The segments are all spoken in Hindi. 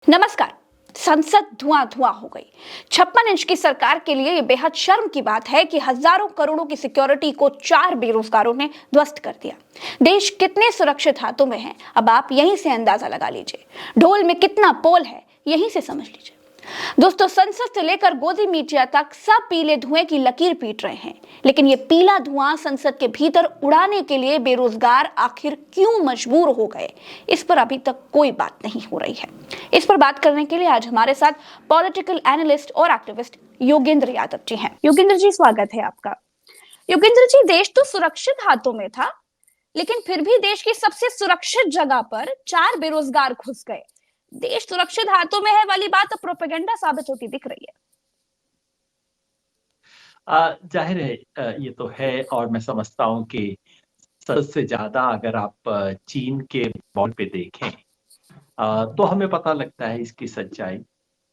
नमस्कार। संसद धुआं धुआं हो गई। 56 इंच की सरकार के लिए ये बेहद शर्म की बात है कि हजारों करोड़ों की सिक्योरिटी को 4 बेरोजगारों ने ध्वस्त कर दिया। देश कितने सुरक्षित हाथों में है, अब आप यहीं से अंदाजा लगा लीजिए। ढोल में कितना पोल है, यहीं से समझ लीजिए। दोस्तों, संसद से लेकर गोदी मीडिया तक सब पीले धुएं की लकीर पीट रहे हैं, लेकिन ये पीला धुआं संसद के भीतर उड़ाने के लिए बेरोजगार आखिर क्यों मजबूर हो गए, इस पर अभी तक कोई बात नहीं हो रही है। इस पर बात करने के लिए आज हमारे साथ पॉलिटिकल एनालिस्ट और एक्टिविस्ट योगेंद्र यादव जी हैं। योगेंद्र जी, स्वागत है आपका। योगेंद्र जी, देश तो सुरक्षित हाथों में था, लेकिन फिर भी देश की सबसे सुरक्षित जगह पर 4 बेरोजगार घुस गए। देश सुरक्षित हाथों में है वाली बात अब प्रोपेगेंडा साबित होती दिख रही है। जाहिर है, ये तो है और मैं समझता हूँ कि सबसे ज्यादा अगर आप चीन के बॉल पे देखें तो हमें पता लगता है इसकी सच्चाई।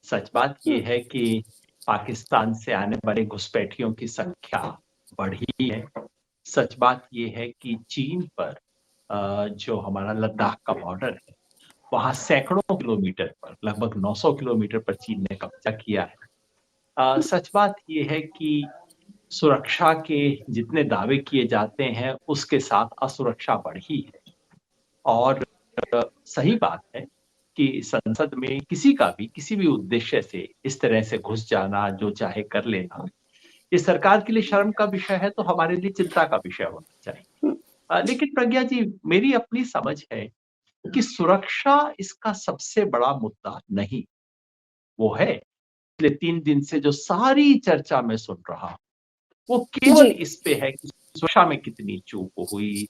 सच बात ये है कि पाकिस्तान से आने वाले घुसपैठियों की संख्या बढ़ी है। सच बात ये है कि चीन पर जो हमारा लद्दाख का बॉर्डर है, वहां सैकड़ों किलोमीटर पर, लगभग 900 किलोमीटर पर चीन ने कब्जा किया है। सच बात ये है कि सुरक्षा के जितने दावे किए जाते हैं उसके साथ असुरक्षा बढ़ी है। और सही बात है कि संसद में किसी भी उद्देश्य से इस तरह से घुस जाना, जो चाहे कर लेना, ये सरकार के लिए शर्म का विषय है, तो हमारे लिए चिंता का विषय होना चाहिए। लेकिन प्रज्ञा जी, मेरी अपनी समझ है कि सुरक्षा इसका सबसे बड़ा मुद्दा नहीं। वो है पिछले 3 दिन से जो सारी चर्चा में सुन रहा हूं, वो केवल इस पे है कि सुरक्षा में कितनी चूक हुई,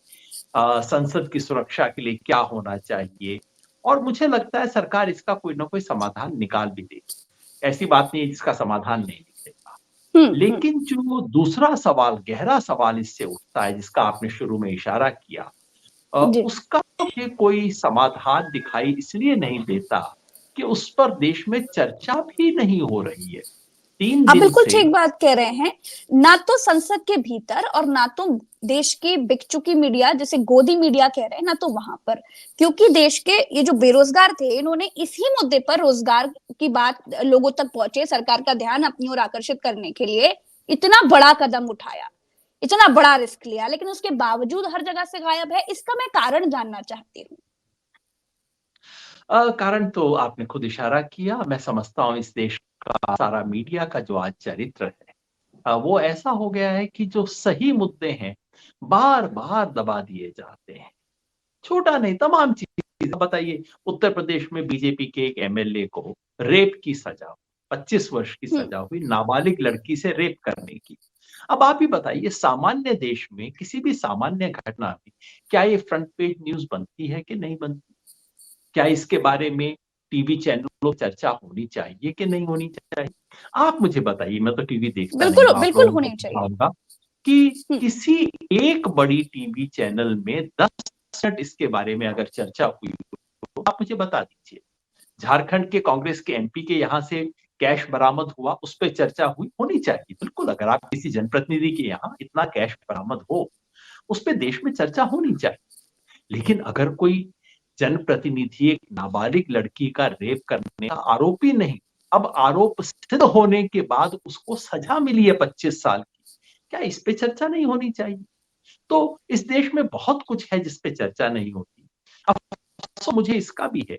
संसद की सुरक्षा के लिए क्या होना चाहिए। और मुझे लगता है सरकार इसका कोई ना कोई समाधान निकाल भी देगी। ऐसी बात नहीं है जिसका समाधान नहीं निकलेगा। लेकिन जो दूसरा सवाल, गहरा सवाल इससे उठता है, जिसका आपने शुरू में इशारा किया, उसका मुझे कोई समाधान दिखाई इसलिए नहीं देता कि उस पर देश में चर्चा भी नहीं हो रही है। 3 आप दिन बिल्कुल से ठीक बात कह रहे हैं। ना तो संसद के भीतर और ना तो देश की बिक चुकी मीडिया, जैसे गोदी मीडिया कह रहे हैं, ना तो वहां पर। क्योंकि देश के ये जो बेरोजगार थे, इन्होंने इसी मुद्दे पर रोजगार की बात लोगों तक पहुंचे, सरकार का ध्यान अपनी ओर आकर्षित करने के लिए इतना बड़ा कदम उठाया, इतना बड़ा रिस्क लिया, लेकिन उसके बावजूद हर जगह से गायब है। इसका मैं कारण जानना चाहती हूँ। कारण तो आपने खुद इशारा किया। मैं समझता हूँ इस देश का सारा मीडिया का जो आज चरित्र है, वो ऐसा हो गया है कि जो सही मुद्दे हैं बार बार दबा दिए जाते हैं। छोटा नहीं, तमाम चीजें बताइए। उत्तर प्रदेश में बीजेपी के एक एमएलए को रेप की सजा, 25 वर्ष की सजा हुई, नाबालिग लड़की से रेप करने की। अब आप ही बताइए, सामान्य देश में किसी भी सामान्य घटना में क्या ये फ्रंट पेज न्यूज बनती है कि नहीं बनती? क्या इसके बारे में टीवी चैनलों में चर्चा होनी चाहिए कि नहीं होनी चाहिए? आप मुझे बताइए, मैं तो टीवी देखता नहीं बिल्कुल हूँ, आप बिल्कुल लोगों को होनी चाहिए। बताऊंगा कि किसी एक बड़ी टीवी चैनल में 10 मिनट इसके बारे में अगर चर्चा हुई तो आप मुझे बता दीजिए। झारखंड के कांग्रेस के एमपी के यहाँ से कैश बरामद हुआ, उस पर चर्चा हुई, होनी चाहिए बिल्कुल। अगर आप किसी जनप्रतिनिधि के यहाँ इतना कैश बरामद हो, उस पर देश में चर्चा होनी चाहिए। लेकिन अगर कोई जनप्रतिनिधि एक नाबालिग लड़की का रेप करने का आरोपी नहीं, अब आरोप सिद्ध होने के बाद उसको सजा मिली है 25 साल की, क्या इस पे चर्चा नहीं होनी चाहिए? तो इस देश में बहुत कुछ है जिस पे चर्चा नहीं होती। अब तो मुझे इसका भी है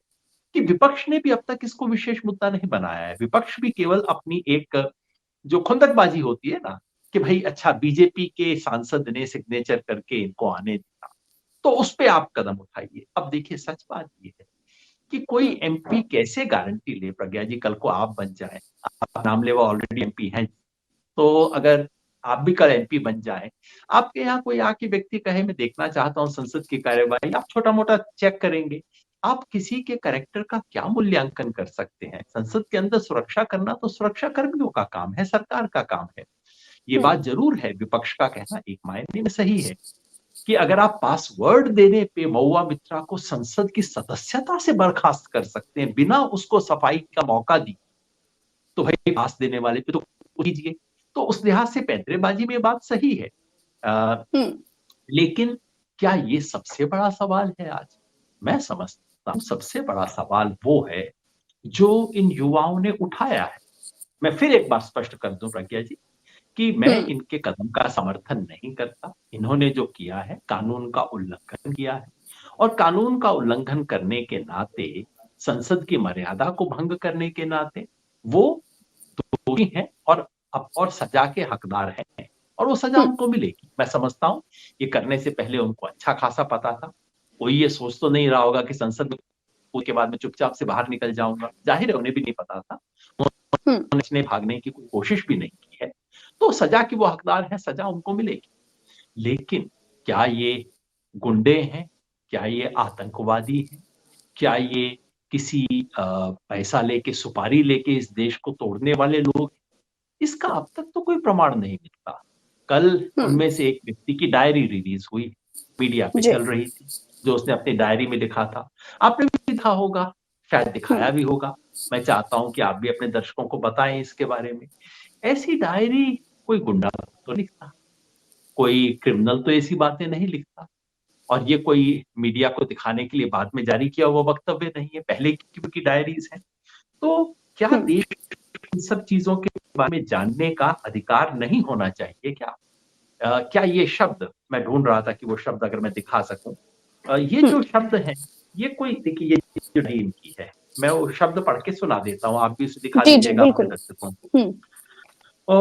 कि विपक्ष ने भी अब तक इसको विशेष मुद्दा नहीं बनाया है। विपक्ष भी केवल अपनी एक जो खुंदकबाजी होती है ना, कि भाई अच्छा बीजेपी के सांसद ने सिग्नेचर करके इनको आने दिया, तो उस पे आप कदम उठाइए। अब देखिए, सच बात ये है कि कोई एमपी कैसे गारंटी ले, प्रज्ञा जी, कल को आप बन जाए, आप नाम लेवा ऑलरेडी एमपी हैं, तो अगर आप भी कल एमपी बन जाए, आपके यहाँ कोई आके व्यक्ति कहे मैं देखना चाहता हूँ संसद की कार्यवाही, आप छोटा मोटा चेक करेंगे? आप किसी के कैरेक्टर का क्या मूल्यांकन कर सकते हैं? संसद के अंदर सुरक्षा करना तो सुरक्षा कर्मियों का काम है, सरकार का काम है। ये बात जरूर है, विपक्ष का कहना एक मायने में सही है कि अगर आप पासवर्ड देने पे महुआ मित्रा को संसद की सदस्यता से बर्खास्त कर सकते हैं बिना उसको सफाई का मौका दी, तो भाई पास देने वाले पे तो कीजिए। तो उस लिहाज से पैंतरेबाजी में बात सही है। लेकिन क्या ये सबसे बड़ा सवाल है आज? मैं समझता हूं सबसे बड़ा सवाल वो है जो इन युवाओं ने उठाया है। मैं फिर एक बार स्पष्ट कर दूं प्रज्ञा जी कि मैं इनके कदम का समर्थन नहीं करता। इन्होंने जो किया है कानून का उल्लंघन किया है, और कानून का उल्लंघन करने के नाते, संसद की मर्यादा को भंग करने के नाते वो दोषी हैं और सजा के हकदार हैं, और वो सजा उनको मिलेगी। मैं समझता हूं ये करने से पहले उनको अच्छा खासा पता था। कोई ये सोच तो नहीं रहा होगा कि संसद में के बाद में चुपचाप से बाहर निकल जाऊंगा। जाहिर है उन्हें भी नहीं पता था, उन्होंने भागने की कोई कोशिश भी नहीं की है। तो सजा की वो हकदार है, सजा उनको मिलेगी। लेकिन क्या ये गुंडे हैं? क्या ये आतंकवादी हैं? क्या ये किसी पैसा लेके, सुपारी लेके इस देश को तोड़ने वाले लोग? इसका अब तक तो कोई प्रमाण नहीं मिलता। कल उनमें से एक व्यक्ति की डायरी रिलीज हुई, मीडिया पे चल रही थी, जो उसने अपनी डायरी में लिखा था। आपने भी लिखा होगा, शायद दिखाया भी होगा। मैं चाहता हूं कि आप भी अपने दर्शकों को बताएं इसके बारे में। ऐसी डायरी कोई गुंडा तो लिखता, कोई क्रिमिनल तो ऐसी बातें नहीं लिखता, और ये कोई मीडिया को दिखाने के लिए बाद में जारी किया हुआ वक्तव्य नहीं है, पहले की डायरीज है। तो क्या देश इन सब चीजों के बारे में जानने का अधिकार नहीं होना चाहिए क्या? क्या ये शब्द, मैं ढूंढ रहा था कि वो शब्द अगर मैं दिखा सकूं, ये जो शब्द है, ये कोई, देखिए ये जो इनकी है, मैं वो शब्द पढ़ के सुना देता हूँ, आप भी उसे दिखा दीजिएगा अपने दर्शकों को।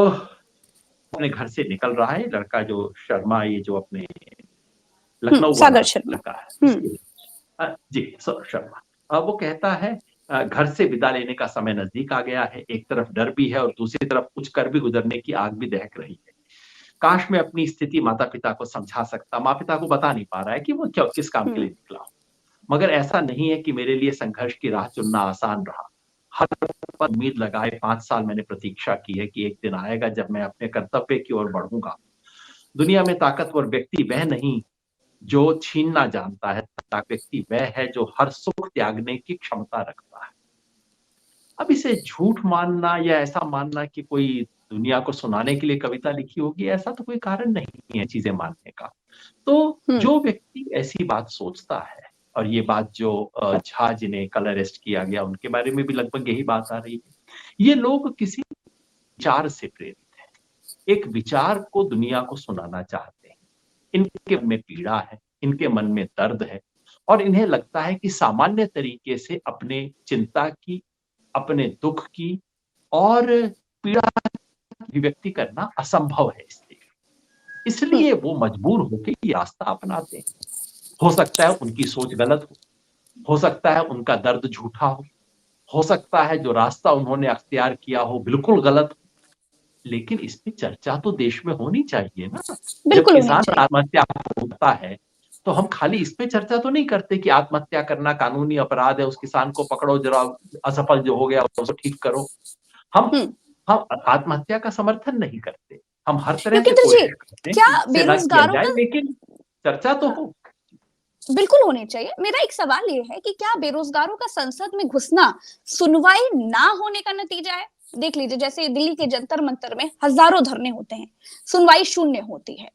अपने घर से निकल रहा है लड़का, जो शर्मा, ये जो अपने लखनऊ वाला लड़का है, जी शर्मा, वो कहता है घर से विदा लेने का समय नजदीक आ गया है। एक तरफ डर भी है और दूसरी तरफ कुछ कर भी गुजरने की आग भी दहक रही है। काश मैं अपनी स्थिति माता पिता को समझा सकता। माता पिता को बता नहीं पा रहा है कि वो क्या, किस काम के लिए निकला हूं, मगर ऐसा नहीं है कि मेरे लिए संघर्ष की राह चुनना आसान रहा। हर पल उम्मीद लगाए 5 साल मैंने प्रतीक्षा की है कि एक दिन आएगा जब मैं अपने कर्तव्य की ओर बढ़ूंगा। दुनिया में ताकतवर व्यक्ति वह नहीं जो छीनना जानता है, व्यक्ति वह है जो हर सुख त्यागने की क्षमता रखता है। अब इसे झूठ मानना या ऐसा मानना कि कोई दुनिया को सुनाने के लिए कविता लिखी होगी, ऐसा तो कोई कारण नहीं है चीजें मानने का। तो जो व्यक्ति ऐसी बात सोचता है, और ये बात जो झा जिन्हें कल अरेस्ट किया गया उनके बारे में भी लगभग यही बात आ रही है, ये लोग किसी विचार से प्रेरित है, एक विचार को दुनिया को सुनाना चाहते हैं। इनके मन में पीड़ा है, इनके मन में दर्द है, और इन्हें लगता है कि सामान्य तरीके से अपने चिंता की, अपने दुख की और पीड़ा अभिव्यक्ति करना असंभव है इसलिए वो मजबूर होकर ये रास्ता अपनाते हैं। हो सकता है उनकी सोच गलत हो सकता है उनका दर्द झूठा हो सकता है जो रास्ता उन्होंने अख्तियार किया हो बिल्कुल गलत हो, लेकिन इस पे चर्चा तो देश में होनी चाहिए ना। जब किसान आत्महत्या होता है तो हम खाली इस पे चर्चा तो नहीं करते कि आत्महत्या करना कानूनी अपराध है, उस किसान को पकड़ो, जरा असफल जो हो गया उसको ठीक करो। हम आत्महत्या का समर्थन नहीं करते, हम हर तरह से कोशिश करते हैं क्या बेरोजगारों का, लेकिन चर्चा तो हो, बिल्कुल होनी चाहिए। मेरा एक सवाल ये है कि क्या बेरोजगारों का संसद में घुसना सुनवाई ना होने का नतीजा है? देख लीजिए, जैसे दिल्ली के जंतर मंतर में हजारों धरने होते हैं, सुनवाई शून्य होती है।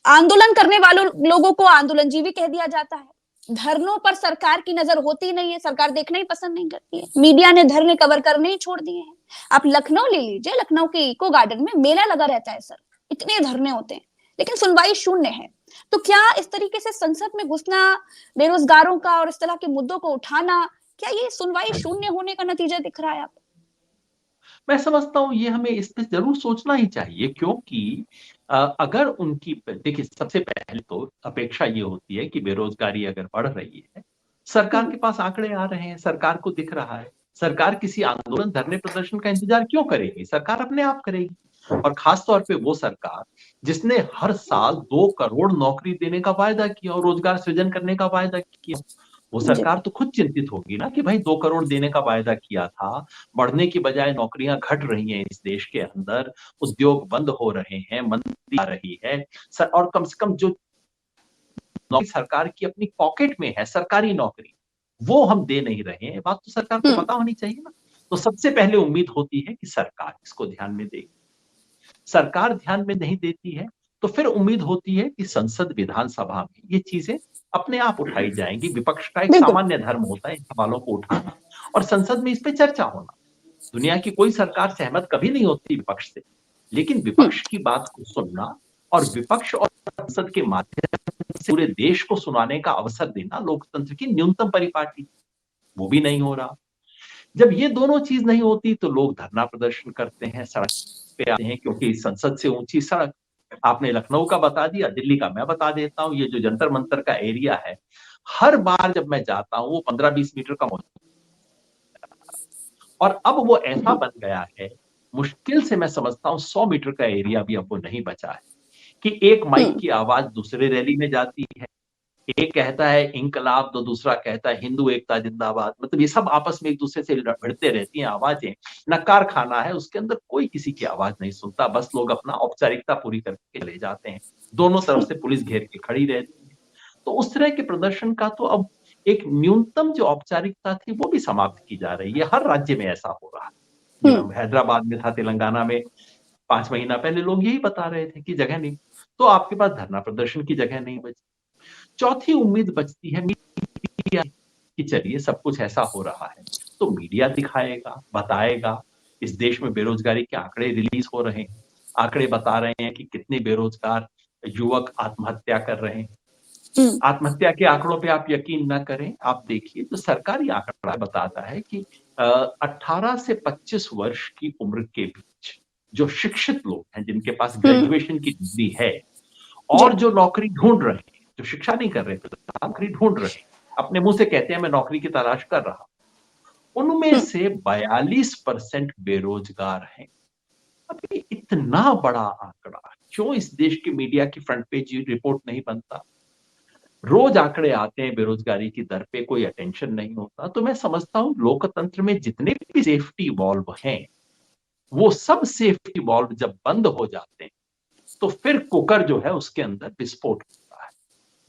आंदोलन करने वालों लोगों को आंदोलनजीवी कह दिया जाता है। धरनों पर सरकार की नजर होती नहीं है, सरकार देखना ही पसंद नहीं करती है। मीडिया ने धरने कवर करने ही छोड़ दिए हैं। आप लखनऊ ले लीजिए, लखनऊ के इको गार्डन में मेला लगा रहता है सर, इतने धरने होते हैं, लेकिन सुनवाई शून्य है। तो क्या इस तरीके से संसद में घुसना, बेरोजगारों का और इस तरह के मुद्दों को उठाना, क्या ये सुनवाई शून्य होने का नतीजा दिख रहा है आपको? मैं समझता हूं ये हमें इस पे जरूर सोचना ही चाहिए, क्योंकि अगर उनकी, देखिए सबसे पहले तो अपेक्षा ये होती है कि बेरोजगारी अगर बढ़ रही है, सरकार के पास आंकड़े आ रहे हैं, सरकार को दिख रहा है, सरकार किसी आंदोलन, धरने, प्रदर्शन का इंतजार क्यों करेगी? सरकार अपने आप करेगी। और खासतौर पे वो सरकार जिसने हर साल 2 करोड़ नौकरी देने का वायदा किया और रोजगार सृजन करने का वायदा किया, वो सरकार तो खुद चिंतित होगी ना कि भाई 2 करोड़ देने का वायदा किया था, बढ़ने की बजाय नौकरियां घट रही हैं इस देश के अंदर, उद्योग बंद हो रहे हैं, मंदी आ रही है, और कम से कम जो नौकरी सरकार की अपनी पॉकेट में है, सरकारी नौकरी, वो हम दे नहीं रहे हैं। बात तो सरकार को पता होनी चाहिए ना। तो सबसे पहले उम्मीद होती है कि सरकार इसको ध्यान में देगी। सरकार ध्यान में नहीं देती है तो फिर उम्मीद होती है कि संसद, विधानसभा में ये चीजें अपने आप उठाई जाएंगी। विपक्ष का एक सामान्य धर्म होता है इन सवालों को उठाना, और संसद में इस पे चर्चा होना। दुनिया की कोई सरकार सहमत कभी नहीं होती विपक्ष से, लेकिन विपक्ष की बात को सुनना और विपक्ष और संसद के माध्यम से पूरे देश को सुनाने का अवसर देना लोकतंत्र की न्यूनतम परिपाटी, वो भी नहीं हो रहा। जब ये दोनों चीज नहीं होती तो लोग धरना प्रदर्शन करते हैं, सड़क पे आते हैं, क्योंकि संसद से ऊंची सड़क। आपने लखनऊ का बता दिया, दिल्ली का मैं बता देता हूँ। ये जो जंतर मंतर का एरिया है, हर बार जब मैं जाता हूँ वो 15-20 मीटर का मौजूद, और अब वो ऐसा बन गया है, मुश्किल से मैं समझता हूँ 100 मीटर का एरिया भी अब वो नहीं बचा है कि एक माइक की आवाज दूसरे रैली में जाती है, एक कहता है इंकलाब तो दूसरा कहता है हिंदू एकता जिंदाबाद। मतलब ये सब आपस में एक दूसरे से भिड़ते रहती हैं आवाजें। नकार खाना है, उसके अंदर कोई किसी की आवाज नहीं सुनता, बस लोग अपना औपचारिकता पूरी करके चले जाते हैं। दोनों तरफ से पुलिस घेर के खड़ी रहती है। तो उस तरह के प्रदर्शन का तो अब एक न्यूनतम जो औपचारिकता थी वो भी समाप्त की जा रही है। हर राज्य में ऐसा हो रहा है। हैदराबाद में था, तेलंगाना में 5 महीना पहले लोग यही बता रहे थे कि जगह नहीं, तो आपके पास धरना प्रदर्शन की जगह नहीं बची। चौथी उम्मीद बचती है मीडिया कि चलिए सब कुछ ऐसा हो रहा है तो मीडिया दिखाएगा, बताएगा। इस देश में बेरोजगारी के आंकड़े रिलीज हो रहे हैं, आंकड़े बता रहे हैं कि कितने बेरोजगार युवक आत्महत्या कर रहे हैं। आत्महत्या के आंकड़ों पे आप यकीन न करें, आप देखिए तो सरकारी आंकड़ा बताता है कि 18 से 25 वर्ष की उम्र के बीच जो शिक्षित लोग हैं, जिनके पास ग्रेजुएशन की डिग्री है और जो नौकरी ढूंढ रहे हैं, जो शिक्षा नहीं कर रहे थे, नौकरी ढूंढ रहे हैं, अपने मुंह से कहते हैं मैं नौकरी की तलाश कर रहा हूं, उनमें से 42% बेरोजगार हैं। अब ये इतना बड़ा आंकड़ा क्यों इस देश की मीडिया की फ्रंट पेज रिपोर्ट नहीं बनता? रोज आंकड़े आते हैं बेरोजगारी की दर पे, कोई अटेंशन नहीं होता। तो मैं समझता हूं लोकतंत्र में जितने भी सेफ्टी वॉल्व हैं, वो सब सेफ्टी वॉल्व जब बंद हो जाते हैं तो फिर कुकर जो है उसके अंदर विस्फोट होता है।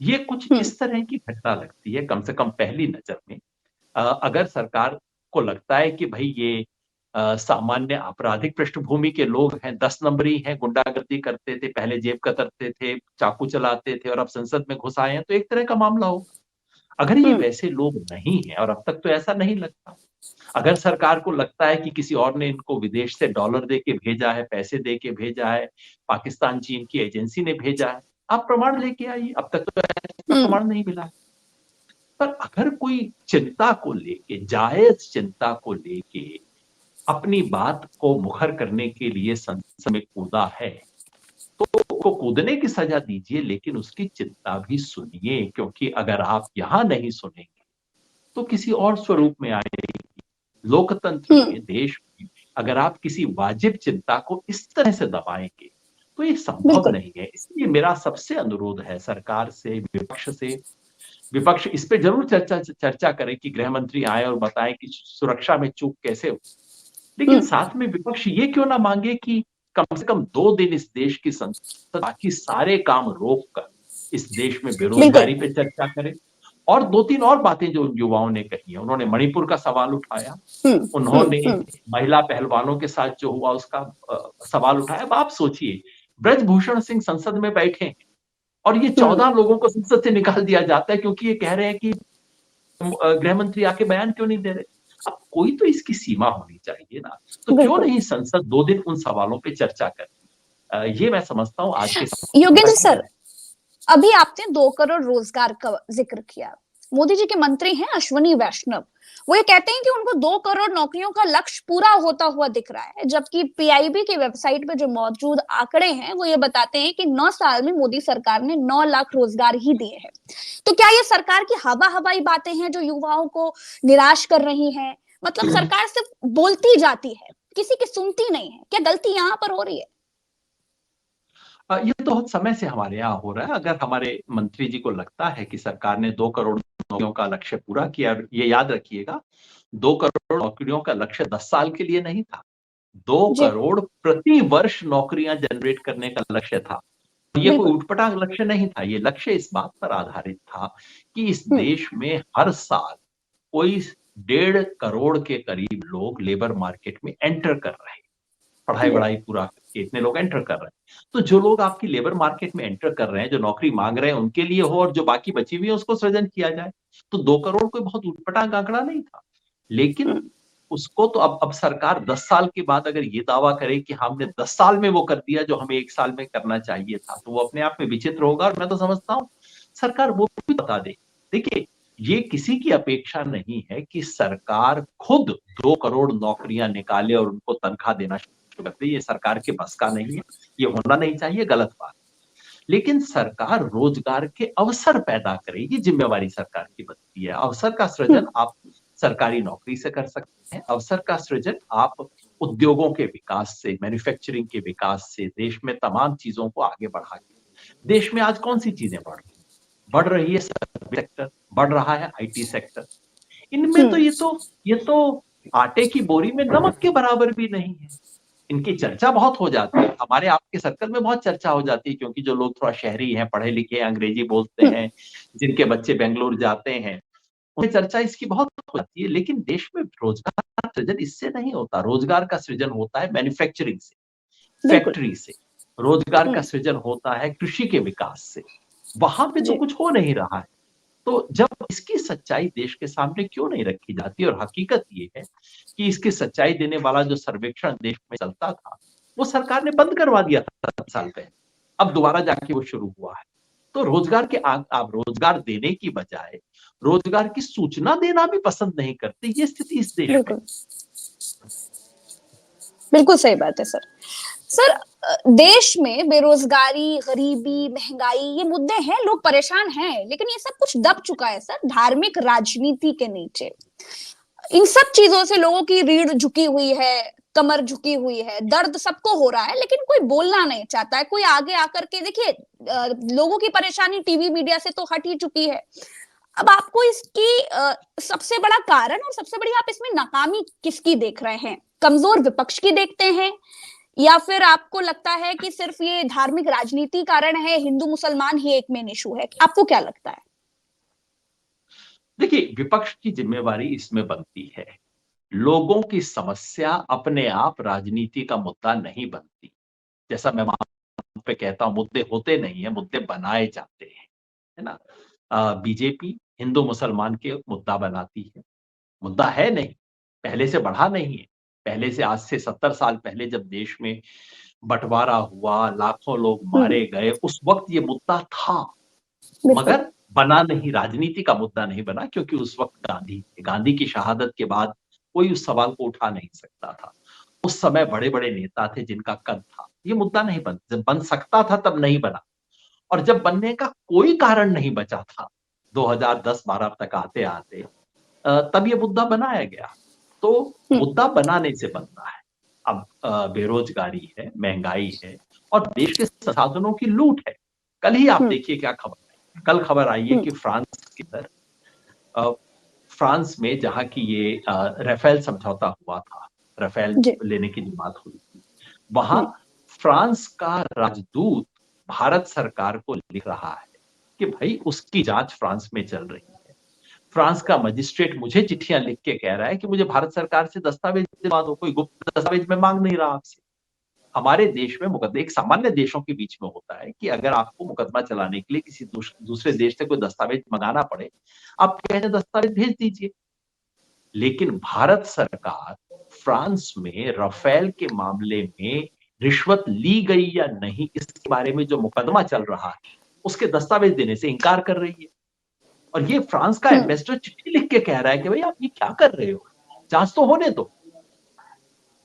ये कुछ इस तरह की घटना लगती है, कम से कम पहली नजर में। अगर सरकार को लगता है कि भाई ये सामान्य आपराधिक पृष्ठभूमि के लोग हैं, 10 नंबरी हैं, गुंडागर्दी करते थे, पहले जेब कतरते थे, चाकू चलाते थे और अब संसद में घुस आए हैं, तो एक तरह का मामला हो। अगर ये वैसे लोग नहीं हैं, और अब तक तो ऐसा नहीं लगता, अगर सरकार को लगता है कि किसी और ने इनको विदेश से डॉलर दे के भेजा है, पैसे दे के भेजा है, पाकिस्तान चीन की एजेंसी ने भेजा है, आप प्रमाण लेके आइए। अब तक तो ऐसा प्रमाण नहीं मिला है। पर अगर कोई चिंता को लेके, जायज चिंता को लेके अपनी बात को मुखर करने के लिए संसद में कूदा है, तो उसको कूदने की सजा दीजिए, लेकिन उसकी चिंता भी सुनिए, क्योंकि अगर आप यहां नहीं सुनेंगे तो किसी और स्वरूप में आएगी। लोकतंत्र में, देश में अगर आप किसी वाजिब चिंता को इस तरह से दबाएंगे तो ये संभव नहीं है। इसलिए मेरा सबसे अनुरोध है सरकार से, विपक्ष से, विपक्ष इस पे जरूर चर्चा करे कि गृह मंत्री आए और बताएं कि सुरक्षा में चूक कैसे हो, लेकिन साथ में विपक्ष ये क्यों ना मांगे कि कम से कम 2 दिन इस देश की संसद बाकी सारे काम रोक कर इस देश में बेरोजगारी पे चर्चा करे। और 2-3 और बातें जो युवाओं ने कही है, उन्होंने मणिपुर का सवाल उठाया, उन्होंने महिला पहलवानों के साथ जो हुआ उसका सवाल उठाया। अब आप सोचिए, ब्रजभूषण सिंह संसद में बैठे हैं और ये 14 लोगों को संसद से निकाल दिया जाता है क्योंकि ये कह रहे हैं कि गृह मंत्री आके बयान क्यों नहीं दे रहे। अब कोई तो इसकी सीमा होनी चाहिए ना, तो क्यों नहीं संसद 2 दिन उन सवालों पे चर्चा करे। ये मैं समझता हूँ आज के योगेंद्र सर, अभी आपने 2 करोड़ रोजगार का जिक्र किया। मोदी जी के मंत्री हैं अश्विनी वैष्णव, वो ये कहते हैं कि उनको 2 करोड़ नौकरियों का लक्ष्य पूरा होता हुआ दिख रहा है, जबकि पीआईबी की वेबसाइट पे जो मौजूद आंकड़े हैं वो ये बताते हैं कि 9 साल में मोदी सरकार ने 9 लाख रोजगार ही दिए हैं। तो क्या ये सरकार की हवाई बातें हैं जो युवाओं को निराश कर रही हैं? मतलब सरकार सिर्फ बोलती जाती है, किसी की सुनती नहीं है। क्या गलती यहाँ पर हो रही है? ये तो बहुत समय से हमारे यहाँ हो रहा है। अगर हमारे मंत्री जी को लगता है कि सरकार ने 2 करोड़ नौकरियों का लक्ष्य पूरा किया, ये याद रखिएगा 2 करोड़ नौकरियों का लक्ष्य 10 साल के लिए नहीं था, 2 करोड़ प्रति वर्ष नौकरियां जनरेट करने का लक्ष्य था। ये कोई उटपटांग लक्ष्य नहीं था। ये लक्ष्य इस बात पर आधारित था कि इस देश में हर साल कोई 1.5 करोड़ के करीब लोग लेबर मार्केट में एंटर कर रहे हैं, पढ़ाई वढ़ाई पूरा करके इतने लोग एंटर कर रहे हैं। तो जो लोग आपकी लेबर मार्केट में एंटर कर रहे हैं, जो नौकरी मांग रहे हैं, उनके लिए हो, और जो बाकी बची हुई है उसको सृजन किया जाए। तो 2 करोड़ कोई बहुत उटपटांग आंकड़ा नहीं था। लेकिन उसको तो अब सरकार 10 साल के बाद अगर ये दावा करे कि हमने 10 साल में वो कर दिया जो हमें 1 साल में करना चाहिए था, तो वो अपने आप में विचित्र होगा। और मैं तो समझता हूँ सरकार वो भी बता दे। देखिए, ये किसी की अपेक्षा नहीं है कि सरकार खुद 2 करोड़ नौकरियां निकाले और उनको तनख्वाह देना शुरू कर दे। ये सरकार के बस का नहीं है, ये होना नहीं चाहिए, गलत बात। लेकिन सरकार रोजगार के अवसर पैदा करे, ये जिम्मेवारी सरकार की बनती है। अवसर का सृजन आप सरकारी नौकरी से कर सकते हैं, अवसर का सृजन आप उद्योगों के विकास से, मैन्युफैक्चरिंग के विकास से, देश में तमाम चीजों को आगे बढ़ा के। देश में आज कौन सी चीजें बढ़ रही है सर्विस सेक्टर, बढ़ रहा है आईटी सेक्टर। इनमें तो ये तो आटे की बोरी में नमक के बराबर भी नहीं है। इनकी चर्चा बहुत हो जाती है, हमारे आपके सर्कल में बहुत चर्चा हो जाती है, क्योंकि जो लोग थोड़ा शहरी हैं, पढ़े लिखे हैं, अंग्रेजी बोलते हैं, जिनके बच्चे बेंगलुरु जाते हैं, उन्हें चर्चा इसकी बहुत हो जाती है। लेकिन देश में रोजगार का सृजन इससे नहीं होता। रोजगार का सृजन होता है मैन्युफैक्चरिंग से, फैक्ट्री से। रोजगार का सृजन होता है कृषि के विकास से। वहां पे तो कुछ हो नहीं रहा है। तो जब इसकी सच्चाई देश के सामने क्यों नहीं रखी जाती? और हकीकत ये है कि इसकी सच्चाई देने वाला जो सर्वेक्षण देश में चलता था, वो सरकार ने बंद करवा दिया था 7 साल पहले। अब दोबारा जाके वो शुरू हुआ है। तो रोजगार के आप रोजगार देने की बजाय रोजगार की सूचना देना भी पसंद नहीं करते। ये स्थिति इस देश में। बिल्कुल सही बात है सर। सर, देश में बेरोजगारी, गरीबी, महंगाई ये मुद्दे हैं, लोग परेशान हैं, लेकिन ये सब कुछ दब चुका है सर धार्मिक राजनीति के नीचे। इन सब चीजों से लोगों की रीढ़ झुकी हुई है, कमर झुकी हुई है, दर्द सबको हो रहा है, लेकिन कोई बोलना नहीं चाहता है। कोई आगे आकर के देखिए, लोगों की परेशानी टीवी मीडिया से तो हट ही चुकी है। अब आपको इसकी सबसे बड़ा कारण और सबसे बड़ी आप इसमें नाकामी किसकी देख रहे हैं? कमजोर विपक्ष की देखते हैं, या फिर आपको लगता है कि सिर्फ ये धार्मिक राजनीति कारण है, हिंदू मुसलमान ही एक मेन इशू है? आपको क्या लगता है? देखिए, विपक्ष की जिम्मेवारी इसमें बनती है, लोगों की समस्या अपने आप राजनीति का मुद्दा नहीं बनती। जैसा मैं वहां पे कहता हूं, मुद्दे होते नहीं है, मुद्दे बनाए जाते हैं, है ना? बीजेपी हिंदू मुसलमान के मुद्दा बनाती है, मुद्दा है नहीं, पहले से बढ़ा नहीं है। पहले से, आज से 70 साल पहले जब देश में बंटवारा हुआ, लाखों लोग मारे गए, उस वक्त ये मुद्दा था, मगर बना नहीं, राजनीति का मुद्दा नहीं बना, क्योंकि उस वक्त गांधी की शहादत के बाद कोई उस सवाल को उठा नहीं सकता था। उस समय बड़े बड़े नेता थे जिनका कद था, ये मुद्दा नहीं जब बन सकता था तब नहीं बना। और जब बनने का कोई कारण नहीं बचा था 2010-12 तक आते आते, तब ये मुद्दा बनाया गया। तो मुद्दा बनाने से बनता है। अब बेरोजगारी है, महंगाई है और देश के संसाधनों की लूट है। कल ही आप देखिए क्या खबर आई। कल खबर आई है कि फ्रांस के अंदर, फ्रांस में जहां की ये राफेल समझौता हुआ था, राफेल लेने की जो बात हुई थी, वहां फ्रांस का राजदूत भारत सरकार को लिख रहा है कि भाई उसकी जांच फ्रांस में चल रही है। फ्रांस का मजिस्ट्रेट मुझे चिट्ठियां लिख के कह रहा है कि मुझे भारत सरकार से दस्तावेज दिलवा दो, कोई गुप्त दस्तावेज मैं मांग नहीं रहा आपसे। हमारे देश में मुकदमा, एक सामान्य देशों के बीच में होता है कि अगर आपको मुकदमा चलाने के लिए किसी दूसरे देश से कोई दस्तावेज मंगाना पड़े, आप कहते हैं दस्तावेज भेज दीजिए। लेकिन भारत सरकार फ्रांस में राफेल के मामले में रिश्वत ली गई या नहीं, इसके बारे में जो मुकदमा चल रहा है उसके दस्तावेज देने से इनकार कर रही है। और ये फ्रांस का एम्बेसडर चिट्ठी लिख के कह रहा है कि भाई आप ये क्या कर रहे हो, जांच तो होने दो।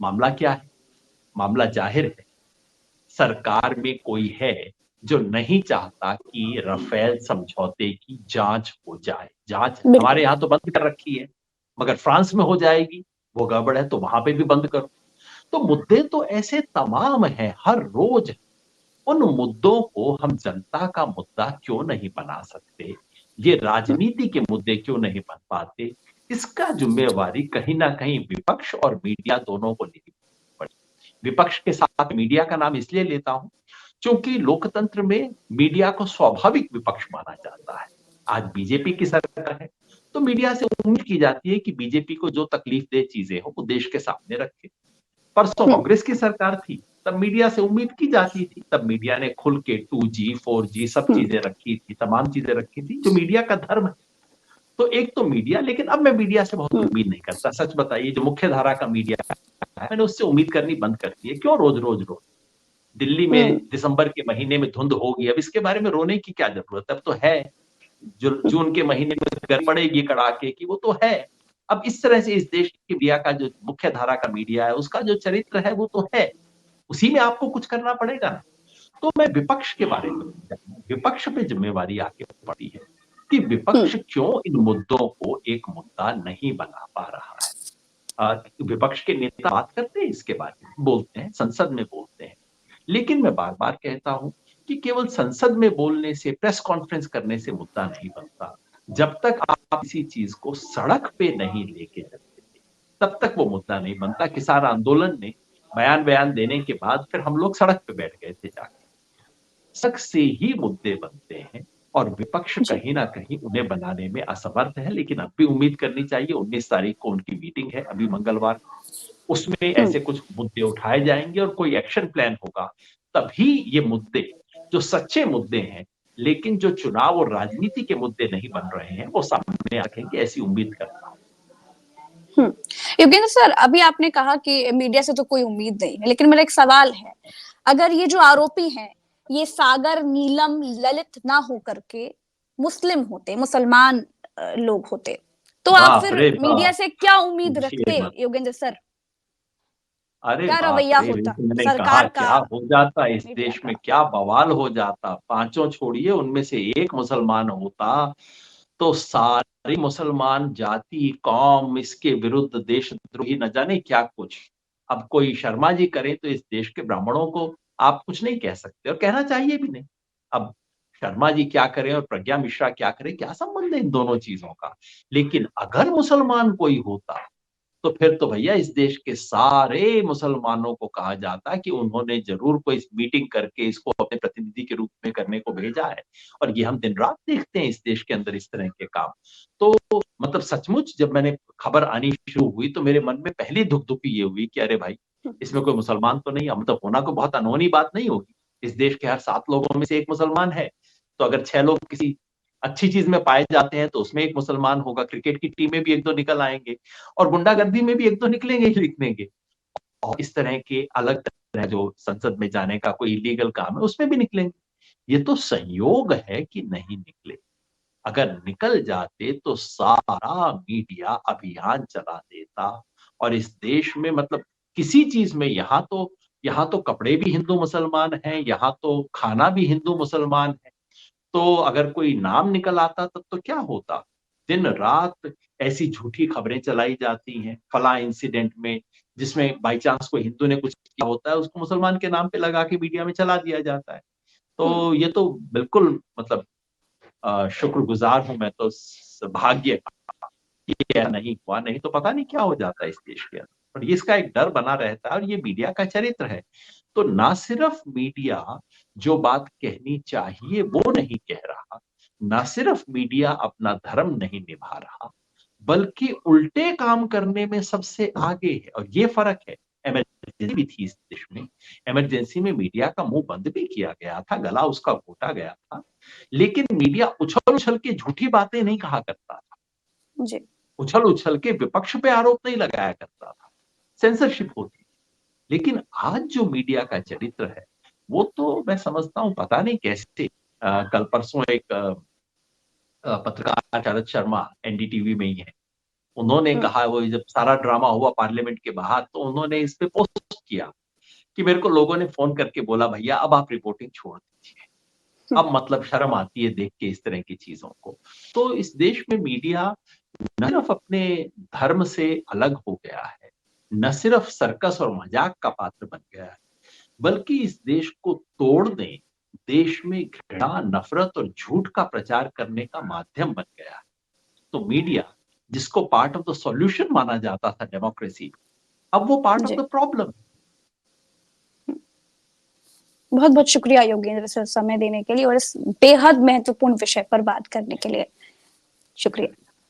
मामला क्या है? मामला जाहिर है, सरकार में कोई है जो नहीं चाहता कि राफेल समझौते की जांच हो जाए। जांच हमारे यहां तो बंद कर रखी है, मगर फ्रांस में हो जाएगी, वो गड़बड़ है तो वहां पे भी बंद करो। तो मुद्दे तो ऐसे तमाम हैं, हर रोज। उन मुद्दों को हम जनता का मुद्दा क्यों नहीं बना सकते? ये राजनीति के मुद्दे क्यों नहीं बन पाते? इसका जिम्मेवारी कहीं ना कहीं विपक्ष और मीडिया दोनों को लेनी पड़ी। विपक्ष के साथ मीडिया का नाम इसलिए लेता हूं क्योंकि लोकतंत्र में मीडिया को स्वाभाविक विपक्ष माना जाता है। आज बीजेपी की सरकार है तो मीडिया से उम्मीद की जाती है कि बीजेपी को जो तकलीफ दे चीजें हो वो देश के सामने रखे। परसों कांग्रेस की सरकार थी, तब मीडिया से उम्मीद की जाती थी, तब मीडिया ने खुल के 2G 4G सब चीजें रखी थी, तमाम चीजें रखी थी, जो मीडिया का धर्म है। तो एक तो मीडिया, लेकिन अब मैं मीडिया से बहुत उम्मीद नहीं करता, सच बताइए। जो मुख्य धारा का मीडिया है, मैंने उससे उम्मीद करनी बंद कर दी है। क्यों रोज रोज रोज दिल्ली में दिसंबर के महीने में धुंध होगी, अब इसके बारे में रोने की क्या जरूरत है? अब तो है। जून के महीने में गर्मी पड़ेगी कड़ाके की, वो तो है। अब इस तरह से इस देश की मीडिया का, जो मुख्य धारा का मीडिया है, उसका जो चरित्र है वो तो है, उसी में आपको कुछ करना पड़ेगा ना। तो मैं विपक्ष के बारे में, विपक्ष पे जिम्मेवारी आके पड़ी है कि विपक्ष क्यों इन मुद्दों को एक मुद्दा नहीं बना पा रहा है। विपक्ष के नेता बात करते हैं, इसके बारे में बोलते हैं, संसद में बोलते हैं, लेकिन मैं बार बार कहता हूं कि केवल संसद में बोलने से, प्रेस कॉन्फ्रेंस करने से मुद्दा नहीं बनता। जब तक आप किसी चीज को सड़क पे नहीं लेके चलते, तब तक वो मुद्दा नहीं बनता। किसान आंदोलन में बयान देने के बाद फिर हम लोग सड़क पे बैठ गए थे जाके। सड़क से ही मुद्दे बनते हैं, और विपक्ष कहीं ना कहीं उन्हें बनाने में असमर्थ है। लेकिन अब भी उम्मीद करनी चाहिए, 19 तारीख को उनकी मीटिंग है, अभी मंगलवार, उसमें ऐसे कुछ मुद्दे उठाए जाएंगे और कोई एक्शन प्लान होगा। तभी ये मुद्दे, जो सच्चे मुद्दे हैं लेकिन जो चुनाव और राजनीति के मुद्दे नहीं बन रहे हैं, वो सामने रखेंगे, ऐसी उम्मीद करता हूं। योगेंद्र सर, अभी आपने कहा कि मीडिया से तो कोई उम्मीद नहीं है, लेकिन मेरा एक सवाल है, अगर ये जो आरोपी हैं ये सागर, नीलम, ललित ना हो करके मुस्लिम होते, मुसलमान लोग होते, तो आप बाप फिर रे मीडिया बाप, से क्या उम्मीद पूछिए रखते मत। योगेंद्र सर? अरे क्या बाप रवैया रे, होता मैंने कहा सरकार का, क्या हो जाता इस मीडिया देश में, का? क्या बवाल हो जाता। पांचों छोड़िए, उनमें से एक मुसलमान होता तो सारी मुसलमान जाति कौम इसके विरुद्ध देशद्रोही न जाने क्या कुछ। अब कोई शर्मा जी करें तो इस देश के ब्राह्मणों को आप कुछ नहीं कह सकते, और कहना चाहिए भी नहीं। अब शर्मा जी क्या करें और प्रज्ञा मिश्रा क्या करें, क्या संबंध है इन दोनों चीजों का। लेकिन अगर मुसलमान कोई होता तो फिर तो भैया इस देश के सारे मुसलमानों को कहा जाता कि उन्होंने जरूर कोई मीटिंग करके इसको अपने प्रतिनिधि के रूप में करने को भेजा है। और ये हम दिन रात देखते हैं इस देश के अंदर इस तरह के काम। तो मतलब सचमुच जब मैंने खबर आनी शुरू हुई तो मेरे मन में पहली धुकधुकी ये हुई कि अरे भाई, इसमें कोई मुसलमान तो नहीं, मतलब होना को बहुत अनहोनी बात नहीं होगी। इस देश के हर 7 लोगों में से एक मुसलमान है, तो अगर 6 लोग किसी अच्छी चीज में पाए जाते हैं तो उसमें एक मुसलमान होगा। क्रिकेट की टीम में भी 1-2 निकल आएंगे, और गुंडागर्दी में भी 1-2 निकलेंगे ही निकलेंगे। और इस तरह के अलग तरह जो संसद में जाने का कोई इलीगल काम है उसमें भी निकलेंगे। ये तो संयोग है कि नहीं निकले। अगर निकल जाते तो सारा मीडिया अभियान चला देता, और इस देश में मतलब किसी चीज में, यहाँ तो कपड़े भी हिंदू मुसलमान हैं, यहाँ तो खाना भी हिंदू मुसलमान है। तो अगर कोई नाम निकल आता तब तो क्या होता। दिन रात ऐसी झूठी खबरें चलाई जाती हैं, फला इंसिडेंट में, जिसमें बाई चांस कोई हिंदू ने कुछ किया होता है, उसको मुसलमान के नाम पे लगा के मीडिया में चला दिया जाता है। तो ये तो बिल्कुल मतलब शुक्रगुजार हूं मैं तो भाग्य का, ये नहीं हुआ, नहीं तो पता नहीं क्या हो जाता है इस देश के अंदर। और ये इसका एक डर बना रहता है, और ये मीडिया का चरित्र है। तो ना सिर्फ मीडिया जो बात कहनी चाहिए वो नहीं कह रहा, ना सिर्फ मीडिया अपना धर्म नहीं निभा रहा, बल्कि उल्टे काम करने में सबसे आगे है। और ये फर्क है। इमरजेंसी भी थी इस देश में, इमरजेंसी में मीडिया का मुंह बंद भी किया गया था, गला उसका घोटा गया था, लेकिन मीडिया उछल उछल के झूठी बातें नहीं कहा करता था, जी। उछल उछल के विपक्ष पे आरोप नहीं लगाया करता था, सेंसरशिप होती। लेकिन आज जो मीडिया का चरित्र है वो तो मैं समझता हूं पता नहीं कैसे। कल परसों एक पत्रकार शरद शर्मा एनडीटीवी में ही है, उन्होंने कहा, वो जब सारा ड्रामा हुआ पार्लियामेंट के बाहर, तो उन्होंने इस पे पोस्ट किया कि मेरे को लोगों ने फोन करके बोला, भैया अब आप रिपोर्टिंग छोड़ दीजिए, अब मतलब शर्म आती है देख के इस तरह की चीजों को। तो इस देश में मीडिया न सिर्फ अपने धर्म से अलग हो गया है, न सिर्फ सर्कस और मजाक का पात्र बन गया है, बल्कि इस देश को तोड़ने, देश में घृणा, नफरत और झूठ का प्रचार करने का माध्यम बन गया है। तो मीडिया, जिसको पार्ट ऑफ द सॉल्यूशन माना जाता था डेमोक्रेसी, अब वो पार्ट ऑफ जी, द प्रॉब्लम। बहुत बहुत शुक्रिया योगेंद्र सर समय देने के लिए और इस बेहद महत्वपूर्ण विषय पर बात करने के लिए। शुक्रिया।